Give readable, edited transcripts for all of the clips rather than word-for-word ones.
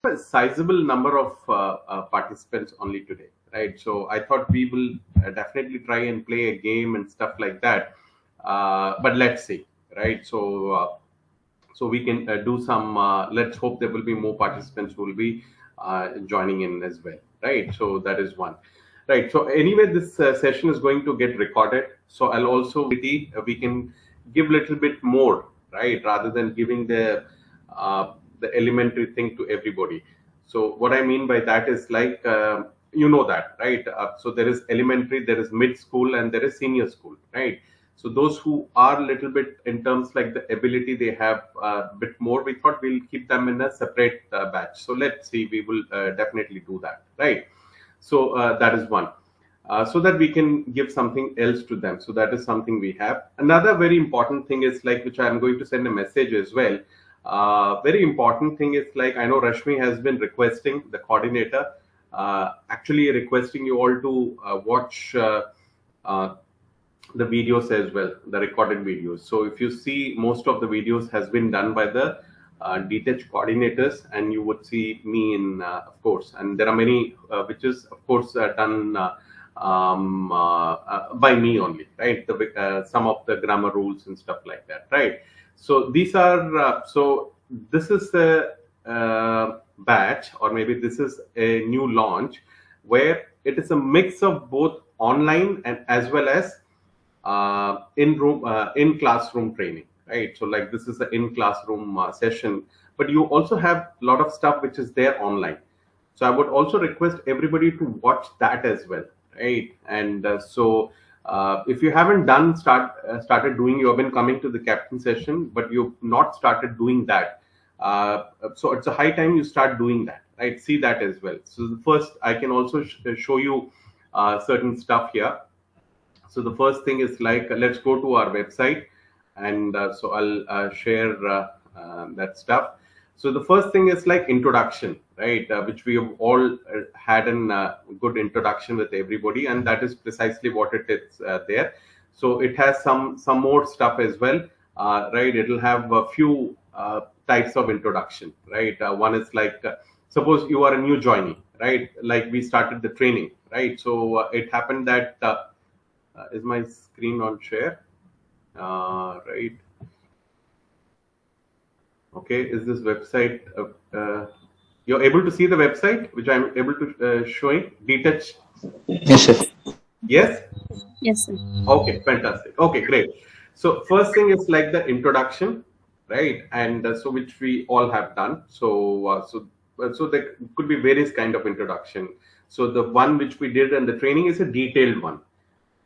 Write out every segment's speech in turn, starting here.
a sizable number of participants only today, right? So I thought we will definitely try and play a game and stuff like that. But let's see, right? So we can do some. Let's hope there will be more participants who will be joining in as well, right? So that is one, right? So anyway, this session is going to get recorded. So I'll also we can give little bit more, right, rather than giving the elementary thing to everybody. So what I mean by that is like that, right? So there is elementary, there is mid school, and there is senior school, right? So those who are little bit in terms like the ability they have a bit more, we thought we'll keep them in a separate batch. So let's see, we will definitely do that, right? So that is one. So that we can give something else to them. So that is something we have. Another very important thing is like, which I'm going to send a message as well. Very important thing is like, I know Rashmi has been requesting, the coordinator, actually requesting you all to watch uh, the videos as well, the recorded videos. So if you see, most of the videos has been done by the detached coordinators, and you would see me in, of course, and there are many which is of course done by me only, right? Some of the grammar rules and stuff like that, right? So these are so this is a batch, or maybe this is a new launch where it is a mix of both online and as well as in classroom training, right? So like this is an in classroom session, but you also have a lot of stuff which is there online. So I would also request everybody to watch that as well, right? And if you haven't started doing, you have been coming to the captain session but you've not started doing that, so it's a high time you start doing that, right? See that as well. So the first, I can also show you certain stuff here. So the first thing is like, let's go to our website, and so I'll share that stuff. So the first thing is like introduction, right? Which we have all had a good introduction with everybody, and that is precisely what it is there. So it has some more stuff as well, right? It'll have a few types of introduction, right? One is like, suppose you are a new joinee, right? Like we started the training, right? So it happened that is my screen on share? Right. Okay. Is this website? You're able to see the website, which I'm able to showing detach. Yes, sir. Yes. Yes, sir. Okay. Fantastic. Okay. Great. So first thing is like the introduction, right? And so which we all have done. So there could be various kind of introduction. So the one which we did in the training is a detailed one.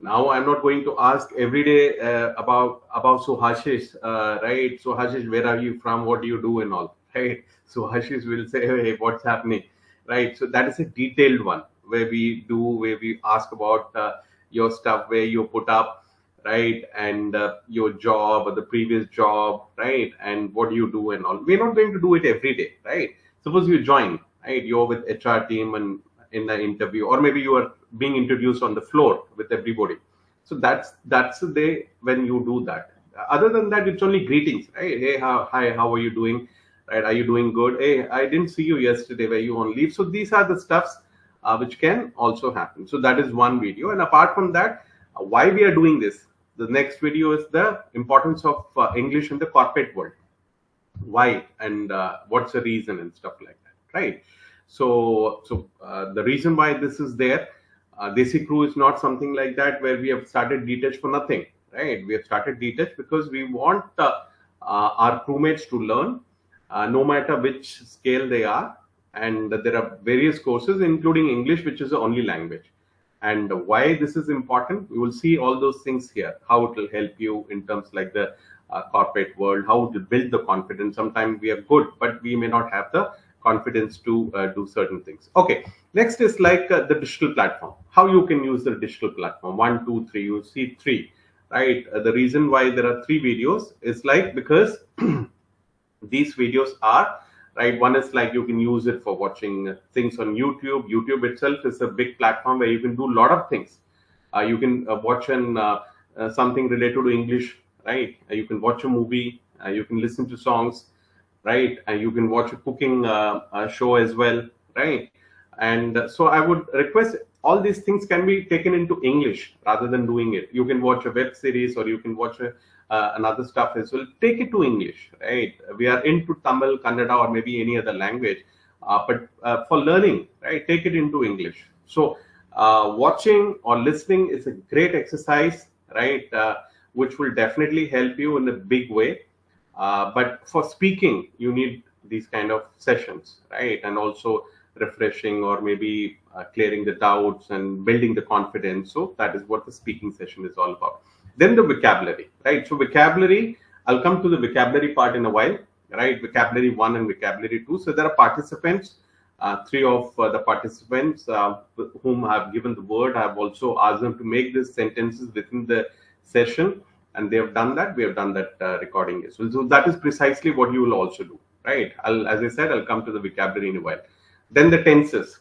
Now I'm not going to ask every day about so Hashish, right? So Hashish, where are you from? What do you do and all, right? So Hashish will say, hey, what's happening, right? So that is a detailed one where we ask about your stuff, where you put up, right, and your job or the previous job, right, and what do you do and all. We're not going to do it every day, right? Suppose you join, right? You're with HR team and in the interview, or maybe you are being introduced on the floor with everybody. So that's the day when you do that. Other than that, it's only greetings, right? Hey, hi, how are you doing, right? Are you doing good? Hey, I didn't see you yesterday, were you on leave? So these are the stuffs which can also happen. So that is one video. And apart from that, why we are doing this, the next video is the importance of English in the corporate world. Why and what's the reason and stuff like that, right? So the reason why this is there, Desi Crew is not something like that where we have started detached for nothing, right? We have started detached because we want our crewmates to learn, no matter which scale they are. And there are various courses, including English, which is the only language. And why this is important, we will see all those things here, how it will help you in terms like the corporate world, how to build the confidence. Sometimes we are good, but we may not have the confidence to do certain things. Okay, next is like the digital platform, how you can use the digital platform. One, two, three, you see three, right? The reason why there are three videos is like because these videos are, right, one is like you can use it for watching things on YouTube itself is a big platform where you can do a lot of things. You can watch something related to English, right? You can watch a movie, you can listen to songs, right? And you can watch a cooking show as well, right? And so I would request all these things can be taken into English rather than doing it. You can watch a web series or you can watch another stuff as well. Take it to English, right? We are into Tamil, Kannada, or maybe any other language, but for learning, right, take it into English. So watching or listening is a great exercise, right? Which will definitely help you in a big way. But for speaking, you need these kind of sessions, right? And also refreshing or maybe clearing the doubts and building the confidence. So that is what the speaking session is all about. Then the vocabulary, right? So vocabulary, I'll come to the vocabulary part in a while, right? Vocabulary one and vocabulary two. So there are participants. Three of the participants whom I have given the word, I have also asked them to make these sentences within the session, and they have done that. We have done that recording as well. So that is precisely what you will also do, right? As I said, I'll come to the vocabulary in a while. Then the tenses,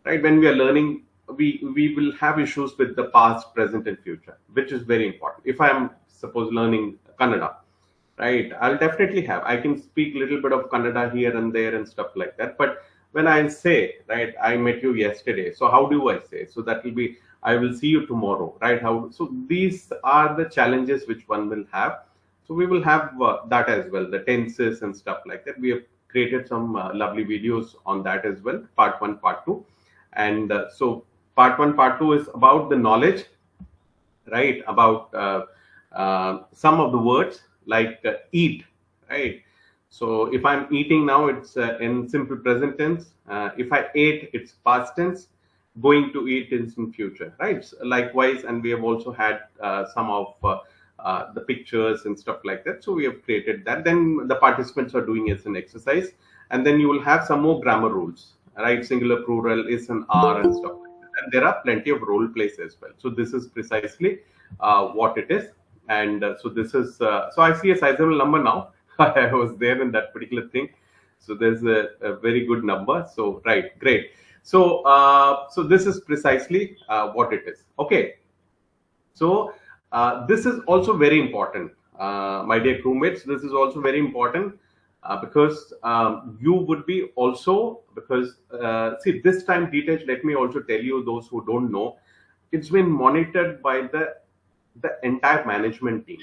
right? When we are learning, we will have issues with the past, present, and future, which is very important. If I am suppose learning Kannada, right, I'll definitely have. I can speak a little bit of Kannada here and there and stuff like that. But when I say, right, I met you yesterday. So how do I say? So that will be, I will see you tomorrow, right? How? So these are the challenges which one will have. So we will have that as well, the tenses and stuff like that. We have created some lovely videos on that as well, part one, part two. And so part one, part two is about the knowledge, right? About some of the words like eat, right? So if I'm eating now, it's in simple present tense. If I ate, it's past tense. Going to eat is in future, right? So likewise, and we have also had some of the pictures and stuff like that. So we have created that. Then the participants are doing it as an exercise, and then you will have some more grammar rules, right? Singular, plural, is an R and stuff like that. And there are plenty of role plays as well. So this is precisely what it is. And so this is so I see a sizable number now. I was there in that particular thing. So there's a very good number. So right, great. So so this is precisely what it is. Okay. So this is also very important, my dear crewmates. This is also very important because you would be also because see this time details. Let me also tell you those who don't know, it's been monitored by the entire management team,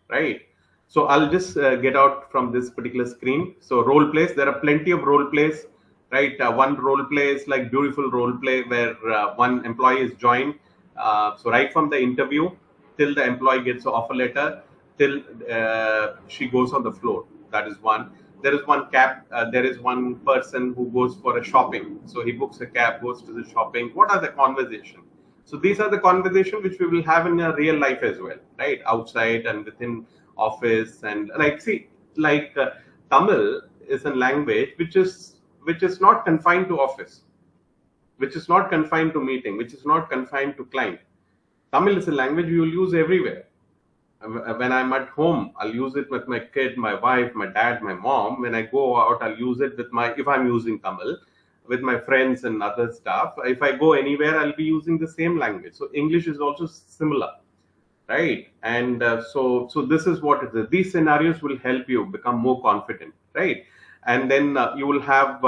right? So I'll just get out from this particular screen. So role plays, there are plenty of role plays, right? One role play is like beautiful role play where one employee is joined. So right from the interview till the employee gets an offer letter, till she goes on the floor. That is one. There is one cab. There is one person who goes for a shopping. So he books a cab, goes to the shopping. What are the conversation? So these are the conversation which we will have in a real life as well, right? Outside and within office and like see, like Tamil is a language which is not confined to office, which is not confined to meeting, which is not confined to client. Tamil is a language you will use everywhere. When I'm at home, I'll use it with my kid, my wife, my dad, my mom. When I go out, I'll use it with my, if I'm using Tamil, with my friends and other stuff. If I go anywhere, I'll be using the same language. So English is also similar, right? And so this is what it is. These scenarios will help you become more confident, right? And then you will have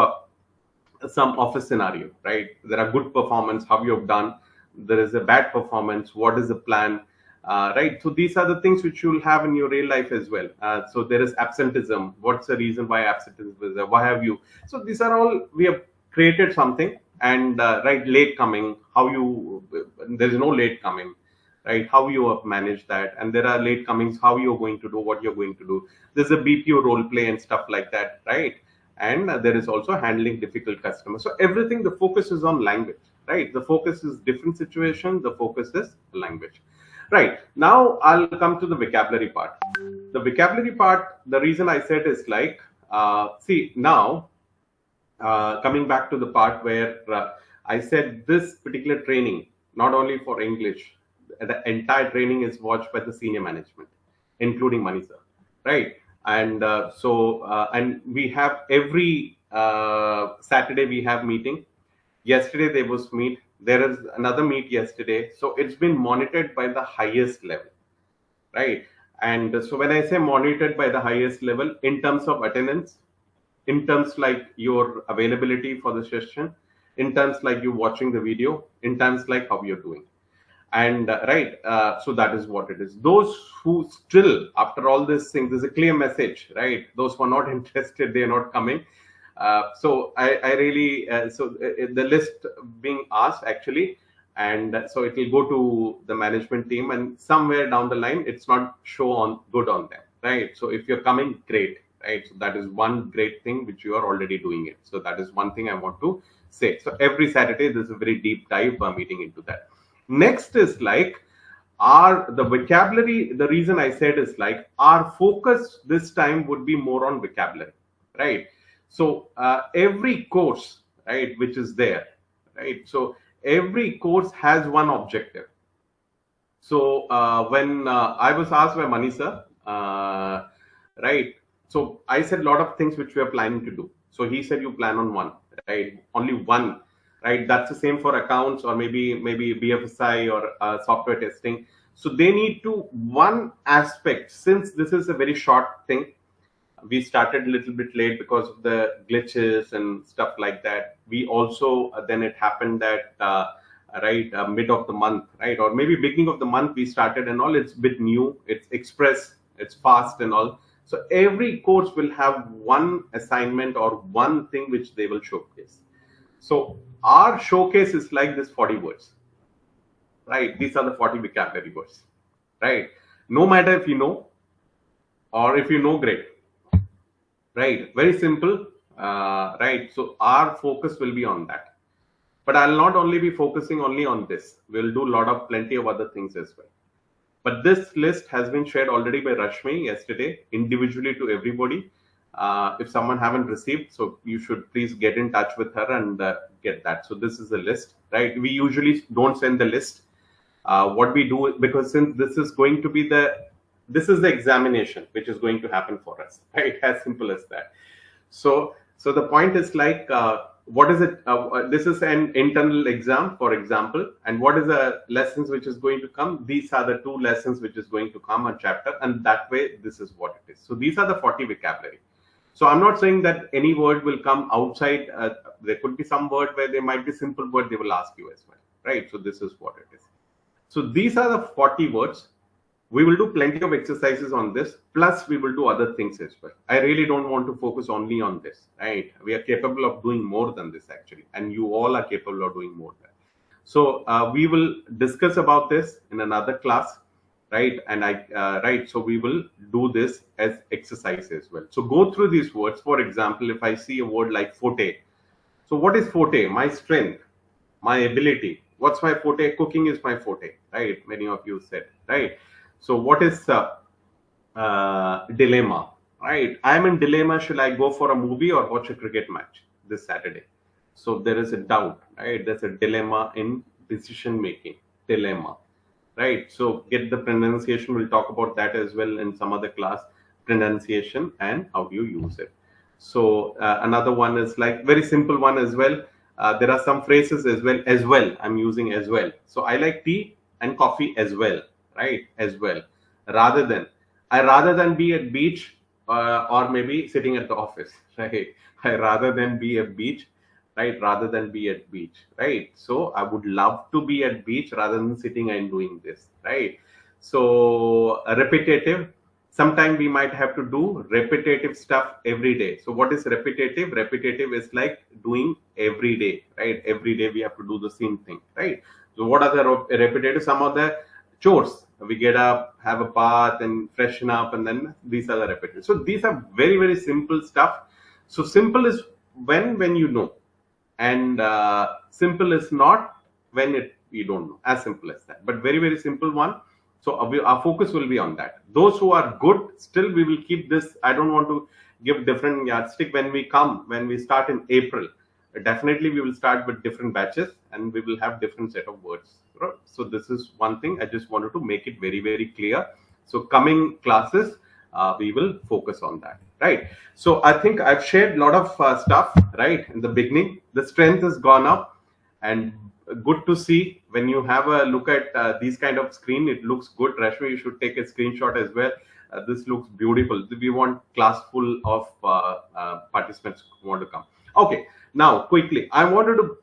some office scenario, right? There are good performance, how you have done. There is a bad performance, what is the plan, right? So these are the things which you will have in your real life as well. So there is absenteeism. What's the reason why absenteeism is there? Why have you? So these are all, we have created something. And right, late coming, how you, there is no late coming, right? How you have managed that. And there are late comings, how you're going to do, what you're going to do. There's a BPO role play and stuff like that, right? And there is also handling difficult customers. So everything, the focus is on language, right? The focus is different situation. The focus is language, right? Now I'll come to the vocabulary part. The vocabulary part, the reason I said is like, see now, coming back to the part where I said this particular training, not only for English, the entire training is watched by the senior management, including Manisha, right? And and we have every Saturday we have meeting. Yesterday there was meet. There is another meet yesterday. So it's been monitored by the highest level, right? And so when I say monitored by the highest level in terms of attendance, in terms like your availability for the session, in terms like you watching the video, in terms like how you're doing. And so that is what it is. Those who still, after all these things, there's a clear message, right? Those who are not interested, they are not coming. So I really the list being asked actually, and so it will go to the management team, and somewhere down the line it's not show on good on them, right? So if you're coming, great, right? So that is one great thing which you are already doing it. So that is one thing I want to say. So every Saturday there's a very deep dive meeting into that. Next is like the vocabulary. The reason I said is like our focus this time would be more on vocabulary, right? So every course, right, which is there, right? So every course has one objective. So when I was asked by Manisa, right, so I said a lot of things which we are planning to do. So he said you plan on one, right? Only one, right? That's the same for accounts or maybe BFSI or software testing. So they need to one aspect. Since this is a very short thing, we started a little bit late because of the glitches and stuff like that. We also then it happened that mid of the month, right, or maybe beginning of the month we started and all. It's a bit new, it's express, it's fast and all. So every course will have one assignment or one thing which they will showcase. So our showcase is like this 40 words, right? These are the 40 vocabulary words, right? No matter if you know or if you know, great, right? Very simple, right? So our focus will be on that. But I'll not only be focusing only on this. We'll do a lot of plenty of other things as well. But this list has been shared already by Rashmi yesterday, individually to everybody. If someone haven't received, so you should please get in touch with her and get that. So this is the list, right? We usually don't send the list. What we do, because since this is going to be this is the examination which is going to happen for us, right? As simple as that. So the point is like, what is it? This is an internal exam, for example, and what is the lessons which is going to come? These are the 2 lessons which is going to come on chapter, and that way this is what it is. So these are the 40 vocabulary. So I'm not saying that any word will come outside. There could be some word where there might be simple word they will ask you as well, right? So this is what it is. So these are the 40 words. We will do plenty of exercises on this, plus we will do other things as well. I really don't want to focus only on this, right? We are capable of doing more than this actually, and you all are capable of doing more than. So we will discuss about this in another class, right? And so we will do this as exercise as well. So go through these words. For example, if I see a word like forte, so what is forte? My strength, my ability. What's my forte? Cooking is my forte, right? Many of you said, right? So what is dilemma, right? I'm in dilemma. Should I go for a movie or watch a cricket match this Saturday? So there is a doubt, right? There's a dilemma in decision making, dilemma, right? So get the pronunciation. We'll talk about that as well in some other class, pronunciation and how you use it. So another one is like very simple one as well. There are some phrases as well. As well, I'm using as well. So I like tea and coffee as well, right? As well, rather than be at beach or maybe sitting at the office, right? I rather than be at beach, right? Rather than be at beach, right? So I would love to be at beach rather than sitting and doing this, right? So repetitive. Sometimes we might have to do repetitive stuff every day. So what is repetitive? Repetitive is like doing every day, right? Every day we have to do the same thing, right? So what are the repetitive? Some of the chores. We get up, have a bath, and freshen up, and then these are the repetitive. So these are very, very simple stuff. So simple is when you know, and simple is not when you don't know. As simple as that. But very, very simple one. So our focus will be on that. Those who are good, still we will keep this. I don't want to give different yardstick when we start in April. Definitely we will start with different batches and we will have different set of words. Right? So this is one thing I just wanted to make it very, very clear. So coming classes, we will focus on that. Right. So I think I've shared a lot of stuff, right? In the beginning, the strength has gone up, and good to see when you have a look at these kind of screen. It looks good. Rashmi, you should take a screenshot as well. this looks beautiful. We want class full of participants who want to come. Okay, now quickly, I wanted to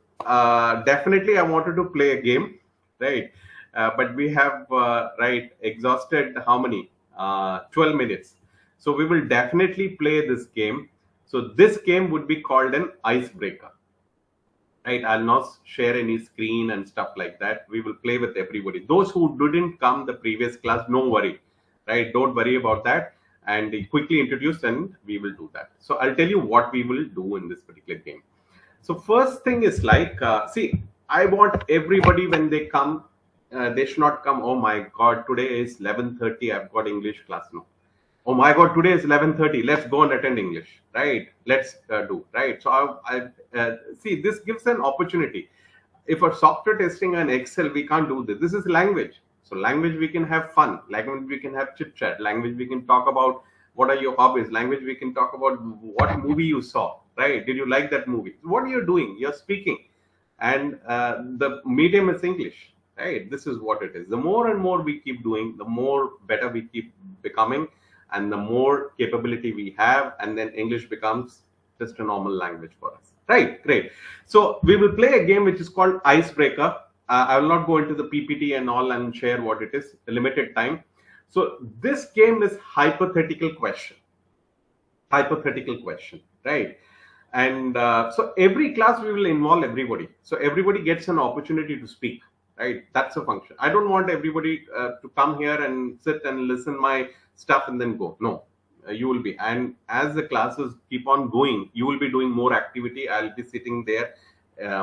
definitely I wanted to play a game, right? But we have right exhausted how many 12 minutes, so we will definitely play this game. So this game would be called an icebreaker, right? I'll not share any screen and stuff like that. We will play with everybody. Those who didn't come the previous class, no worry, right? Don't worry about that, and quickly introduce and we will do that. So I'll tell you what we will do in this particular game. So first thing is like, see, I want everybody when they come, they should not come, oh my god, today is 11:30, I've got English class. No, oh my god, today is 11:30, let's go and attend English, right? Let's do, right? So I see, this gives an opportunity. If a software testing and Excel, we can't do this. This is language. So language, we can have fun. Language, we can have chit chat. Language, we can talk about what are your hobbies. Language, we can talk about what movie you saw, right? Did you like that movie? What are you doing? You're speaking, and the medium is English, right? This is what it is. The more and more we keep doing, the more better we keep becoming, and the more capability we have, and then English becomes just a normal language for us, right? Great. So we will play a game which is called icebreaker. I will not go into the PPT and all and share what it is, limited time. So this game is hypothetical question, right? And so every class we will involve everybody, so everybody gets an opportunity to speak, right? That's a function. I don't want everybody to come here and sit and listen my stuff and then go. No, you will be, and as the classes keep on going, you will be doing more activity. I'll be sitting there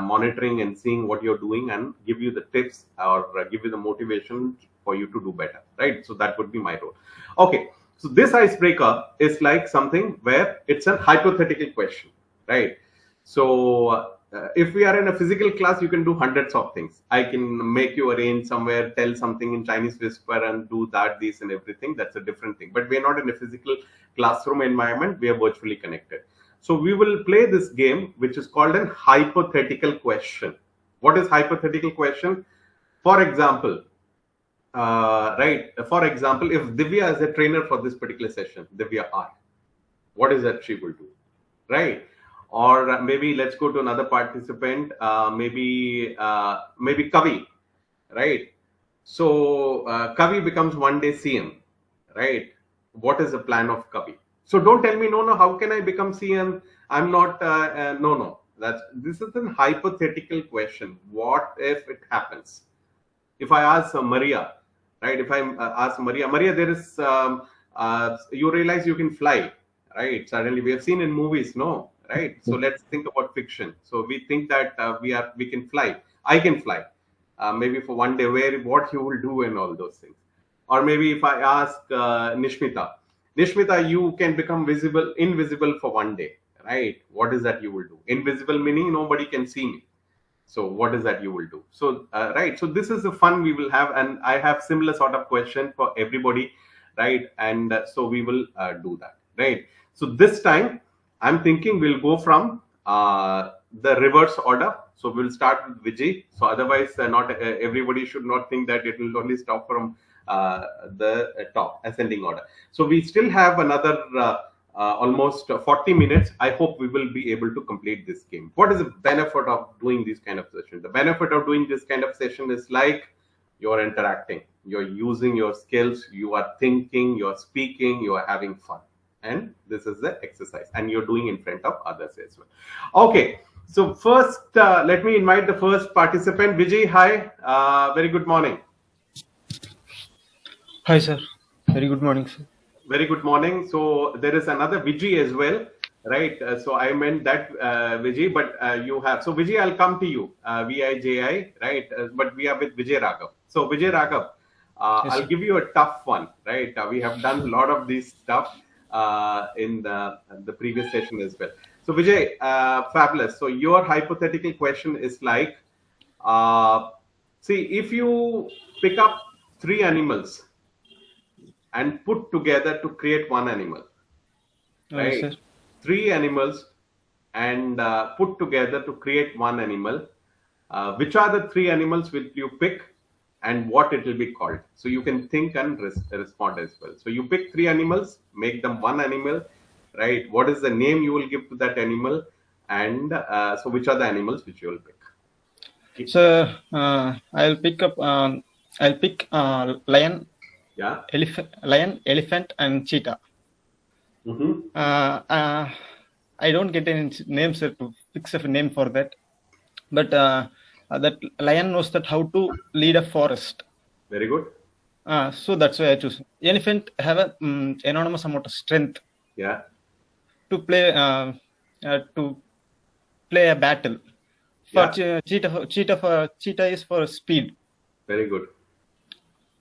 monitoring and seeing what you're doing and give you the tips, or give you the motivation for you to do better, right? So that would be my role. Okay, so this icebreaker is like something where it's a hypothetical question, right? So if we are in a physical class, you can do hundreds of things. I can make you arrange somewhere, tell something in Chinese whisper and do that, this and everything. That's a different thing. But we are not in a physical classroom environment. We are virtually connected. So we will play this game, which is called an hypothetical question. What is hypothetical question? For example, right? For example, if Divya is a trainer for this particular session, Divya R, what is that she will do, right? Or maybe let's go to another participant, maybe Kavi, right? So Kavi becomes one day CM, right? What is the plan of Kavi? So don't tell me, no, how can I become CM? I'm not, no. This is a hypothetical question. What if it happens? If I ask Maria, right? If I ask Maria, there is, you realize you can fly, right? Suddenly we have seen in movies, no, right? So let's think about fiction. So we think that we can fly. I can fly, maybe for one day. What you will do and all those things. Or maybe if I ask Nishmita, you can become invisible for one day, right? What is that you will do? Invisible meaning nobody can see me. So what is that you will do? So right. So this is the fun we will have, and I have similar sort of question for everybody, right? And so we will do that, right? So this time I'm thinking we'll go from the reverse order. So we'll start with Vijay. So otherwise, not everybody should not think that it will only stop from the top ascending order. So we still have another almost 40 minutes. I hope we will be able to complete this game. What is the benefit of doing this kind of session? The benefit of doing this kind of session is like you're interacting, you're using your skills, you are thinking, you're speaking, you are having fun. And this is the exercise, and you're doing in front of others as well. Okay, so first, let me invite the first participant. Vijay, hi. Very good morning. Hi, sir. Very good morning, sir. Very good morning. So there is another Vijay as well, right? So I meant that Vijay, but you have. So Vijay, I'll come to you. VIJI, right? But we are with Vijay Raghav. So Vijay Raghav, yes, I'll give you a tough one, right? We have done a lot of this stuff in the previous session as well. So Vijay, fabulous. So your hypothetical question is like, see, if you pick up 3 animals and put together to create one animal, right? Yes, 3 animals and put together to create one animal. Which are the 3 animals will you pick, and what it will be called. So you can think and respond as well. So you pick three animals, make them one animal, right? What is the name you will give to that animal, and so which are the animals which you will pick? So I'll pick up. I'll pick lion, Yeah. elephant, and cheetah. Mm-hmm. I don't get any names to fix a name for that, but that lion knows that how to lead a forest. Very good. So that's why I choose. Elephant have a enormous amount of strength. Yeah. To play a battle. For cheetah is for speed. Very good.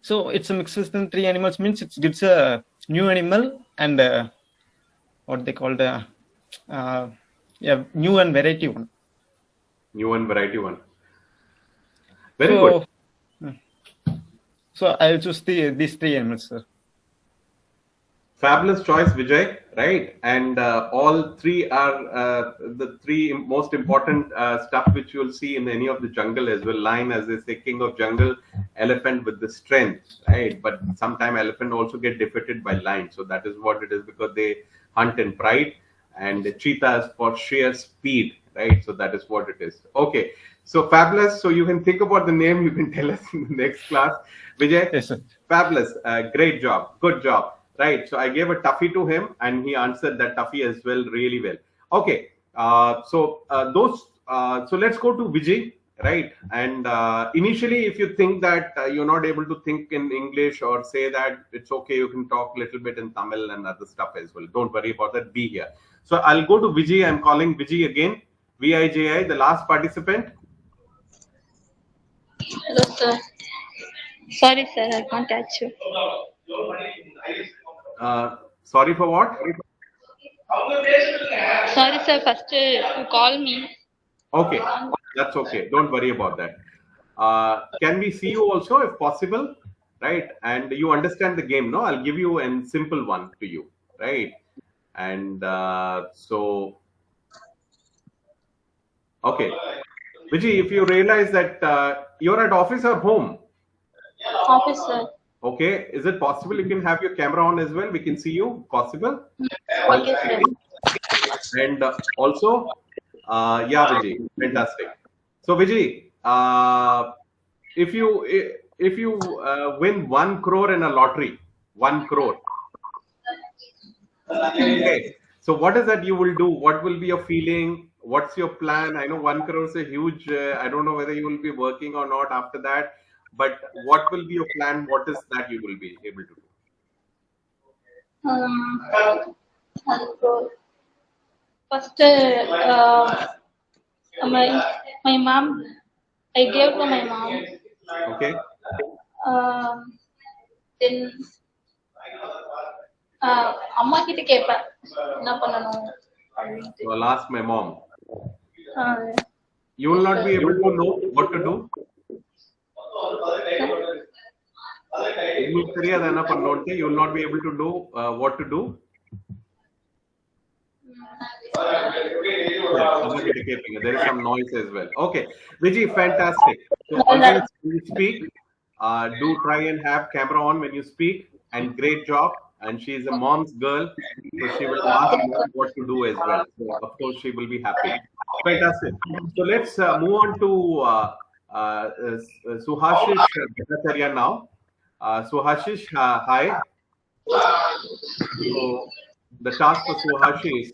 So it's a mix between three animals, means it gives a new animal and what they call the new and variety one. New and variety one. Very good. So I'll choose these three animals, sir. Fabulous choice, Vijay, right? And all three are the three most important stuff which you will see in any of the jungle as well. Lion, as they say, king of jungle. Elephant with the strength, right? But sometimes elephant also get defeated by lion. So that is what it is, because they hunt in pride. And the cheetahs for sheer speed, right? So that is what it is. Okay. So fabulous. So you can think about the name. You can tell us in the next class. Vijay, yes, sir. Fabulous. Great job. Good job. Right. So I gave a toughie to him and he answered that toughie as well, really well. Okay. So let's go to Vijay, right? And initially, if you think that you're not able to think in English or say that, it's okay, you can talk a little bit in Tamil and other stuff as well. Don't worry about that. Be here. So I'll go to Vijay. I'm calling Vijay again. VIJI, the last participant. Hello, sir. Sorry, sir, I can't touch you. Sorry for what? Sorry, sir, first you call me. Okay, that's okay. Don't worry about that. Can we see you also if possible? Right? And you understand the game, no? I'll give you a simple one to you, right? And okay. Vijay, if you realize that you're at office or home? Office, sir. Okay. Is it possible you can have your camera on as well? We can see you. Possible? Okay, sir. And also, yeah, Vijay, fantastic. So, Vijay, if you win 1 crore in a lottery, 1 crore. Okay. So, what is that you will do? What will be your feeling? What's your plan? I know 1 crore is a huge. I don't know whether you will be working or not after that. But what will be your plan? What is that you will be able to do? I'll go. First, my mom, I gave to my mom. Okay. Then, அம்மா கிட்ட கேட்பேன் என்ன பண்ணணும் அப்படின்ட்டு. So I'll ask my mom. Yes. You will not be able to know what to do. உங்களுக்கு தெரியாது என்ன பண்ணணும்ட்டு. You will not be able to know what to do. There is some noise as well. Okay, Vijay, fantastic. So always when you speak, do try and have camera on when you speak, and great job. And she is a mom's girl, so she will ask what to do as well. So of course she will be happy. Fantastic. So let's move on to Suhashish Bhattacharya now. Suhashish, hi. So the task for Suhashish.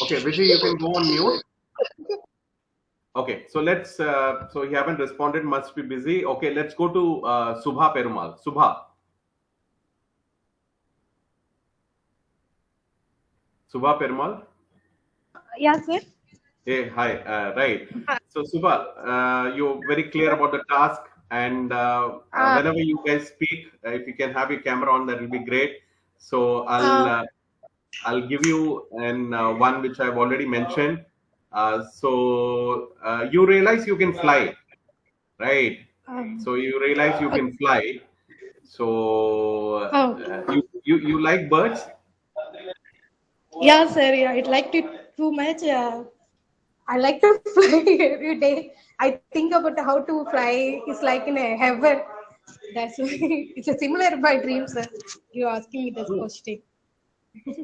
Okay, Vijay, you can go on mute. Okay, so let's. So he haven't responded. Must be busy. Okay, let's go to Subha Perumal. Subha. Subha Perumal. Yeah, sir. Hey, hi. Right. So Subha, you're very clear about the task, and whenever you guys speak, if you can have your camera on, that will be great. So I'll give you one which I've already mentioned. So you realize you can fly, right? So you realize you can fly. So you like birds? Yeah, sir. Yeah, I liked it too much. I like to fly every day. I think about how to fly. It's like in a heaven. That's why it's a similar my dreams. You're asking me this question.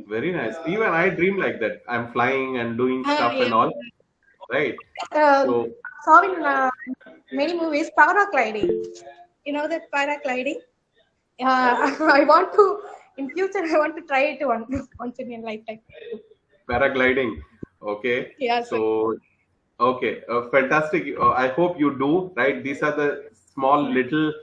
Very nice. Even I dream like that. I'm flying and doing stuff Yeah. and all, right? Uh, So saw in many movies paragliding. You know that paragliding? I want to in future. I want to try it once in a lifetime. paragliding. Okay. Yeah, sir. So okay, fantastic. I hope you do, right? These are the small little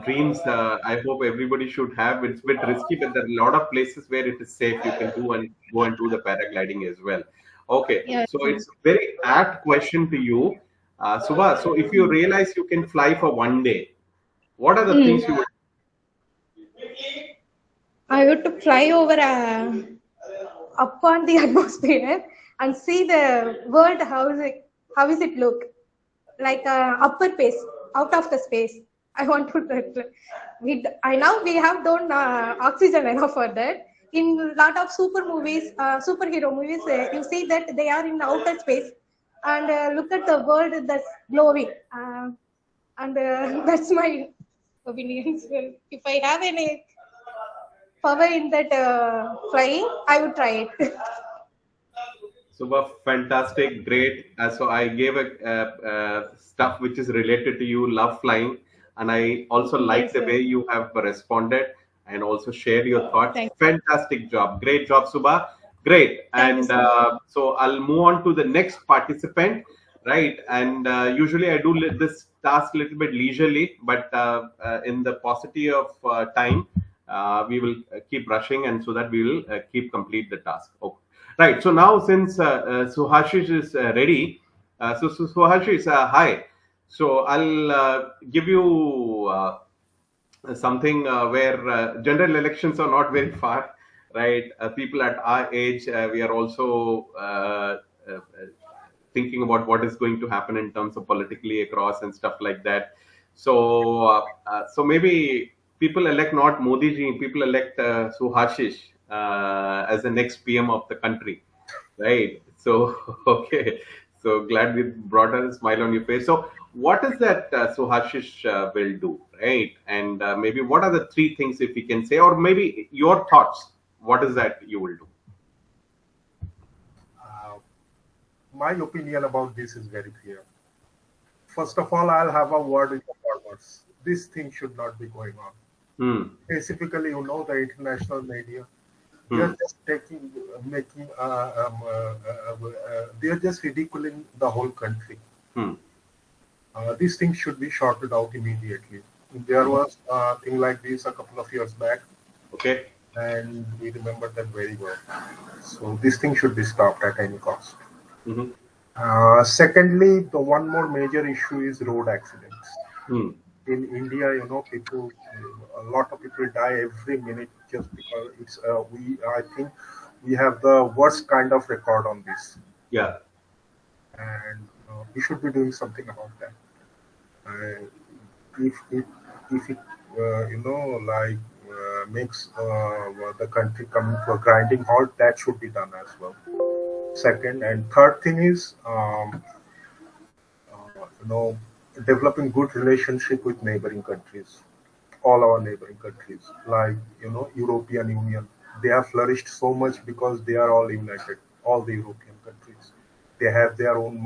dreams I hope everybody should have. It's a bit risky, but there are a lot of places where it is safe. You can do and go and do the paragliding as well. Okay, Yeah. so it's a very apt question to you, Subha. So if you realize you can fly for one day, what are the Mm. things you would? I would to fly over upon the atmosphere and see the world. How is it look like upper space, out of the space. I want to. I now we have done oxygen enough for that. In lot of superhero movies, you see that they are in outer space and look at the world that's glowing. And that's my opinion. So if I have any power in that flying, I would try it. Subha, fantastic, great. So I gave a stuff which is related to you, love flying, and I also like Yes, the sir. way you have responded and also shared your thoughts. Thank, Fantastic job, great job, Subha. Great, thank you and so much. so I'll move on to the next participant, right? And usually I do this task a little bit leisurely, but in the paucity of time, we will keep rushing, and so that we will keep complete the task. Okay. Right. So now, since Suhashish is ready, so Suhashish, hi. So I'll give you something where general elections are not very far, right? People at our age, we are also thinking about what is going to happen in terms of politically across and stuff like that. So maybe people elect not Modi ji, people elect Suhashish as the next PM of the country, right? So okay, so glad we brought a smile on your face. So what is that Suhashish will do, right? And maybe what are the three things, if you can say, or maybe your thoughts? What is that you will do? Uh, my opinion about this is very clear. First of all, I'll have a word with the farmers. This thing should not be going on. Hmm. Specifically, the international media, they Hmm. are just they are just ridiculing the whole country. Hmm. These things should be sorted out immediately. There was a thing like this a couple of years back, Okay. and we remember that very well. So this thing should be stopped at any cost. Hmm. Secondly, the one more major issue is road accidents. Hmm. In India, a lot of people die every minute just because I think we have the worst kind of record on this, Yeah. and we should be doing something about that. Uh, if it, makes the country come to a grinding halt, that should be done as well. Second and third thing is, you know, developing good relationship with neighboring countries, all our neighboring countries, like European Union. They have flourished so much because they are all united. All the European countries, they have their own